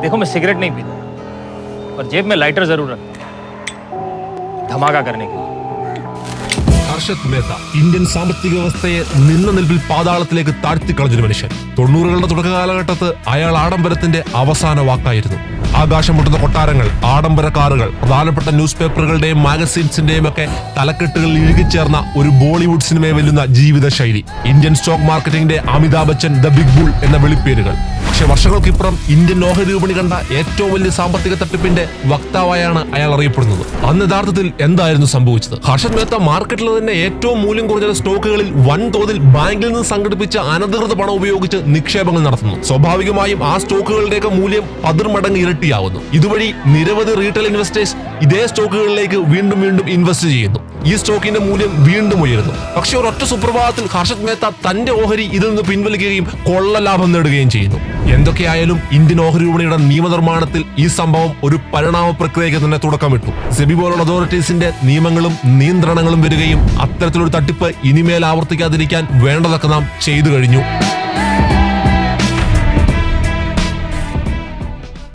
देखो मैं सिगरेट नहीं पीता और जेब में लाइटर जरूर रखता धमाका करने के लिए. ഹർഷത് മേത്ത ഇന്ത്യൻ സാമ്പത്തിക വ്യവസ്ഥയെ നിന്ന നിൽപ്പിൽ പാതാളത്തിലേക്ക് താഴ്ത്തിക്കളഞ്ഞൊരു മനുഷ്യൻ. 90കളുടെ തുടക്ക കാലഘട്ടത്ത് അയാൾ ആഡംബരത്തിന്റെ അവസാന വാക്കായിരുന്നു. ആകാശം മുട്ടുന്ന കൊട്ടാരങ്ങൾ, ആഡംബര കാറുകൾ, പ്രധാനപ്പെട്ട ന്യൂസ് പേപ്പറുകളുടെയും മാഗസീൻസിന്റെയും ഒക്കെ തലക്കെട്ടുകളിൽ ഇഴുകിച്ചേർന്ന ഒരു ബോളിവുഡ് സിനിമയെ വെല്ലുന്ന ജീവിത ശൈലി. ഇന്ത്യൻ സ്റ്റോക്ക് മാർക്കറ്റിംഗിന്റെ Amitabh Bachchan, the big bull എന്ന വിളിപ്പേരുകൾ. പക്ഷെ വർഷങ്ങൾക്കിപ്പുറം ഇന്ത്യൻ ഓഹരി വിപണി കണ്ട ഏറ്റവും വലിയ സാമ്പത്തിക തട്ടിപ്പിന്റെ വക്താവായാണ് അയാൾ അറിയപ്പെടുന്നത്. അന്ന് യഥാർത്ഥത്തിൽ എന്തായിരുന്നു സംഭവിച്ചത്? ഹർഷത് മേത്ത മാർക്കറ്റിൽ തന്നെ ഏറ്റവും മൂല്യം കുറഞ്ഞ സ്റ്റോക്കുകളിൽ വൻതോതിൽ ബാങ്കിൽ നിന്ന് സംഘടിപ്പിച്ച അനധികൃത പണം ഉപയോഗിച്ച് നിക്ഷേപങ്ങൾ നടത്തുന്നു. സ്വാഭാവികമായും ആ സ്റ്റോക്കുകളുടെയൊക്കെ മൂല്യം 10 മടങ്ങ് ഇരട്ടിയാവുന്നു. ഇതുവഴി നിരവധി റീറ്റെയിൽ ഇൻവെസ്റ്റേഴ്സ് ഇതേ സ്റ്റോക്കുകളിലേക്ക് വീണ്ടും വീണ്ടും ഇൻവെസ്റ്റ് ചെയ്യുന്നു. ഈ സ്റ്റോക്കിന്റെ മൂല്യം വീണ്ടും ഉയരുന്നു. പക്ഷെ ഒരൊറ്റ സുപ്രഭാതത്തിൽ ഹർഷത് മേത്ത തന്റെ ഓഹരി ഇതിൽ നിന്ന് പിൻവലിക്കുകയും കൊള്ള ലാഭം നേടുകയും ചെയ്യുന്നു. എന്തൊക്കെയായാലും ഇന്ത്യൻ ഓഹരി വിപണിയുടെ നിയമനിർമ്മാണത്തിൽ ഈ സംഭവം ഒരു പരിണാമ പ്രക്രിയയ്ക്ക് തന്നെ തുടക്കമിട്ടു. സെബി പോലുള്ള അതോറിറ്റീസിന്റെ നിയമങ്ങളും നിയന്ത്രണങ്ങളും വരികയും അത്തരത്തിലൊരു തട്ടിപ്പ് ഇനിമേൽ ആവർത്തിക്കാതിരിക്കാൻ വേണ്ടതൊക്കെ നാം ചെയ്തു കഴിഞ്ഞു.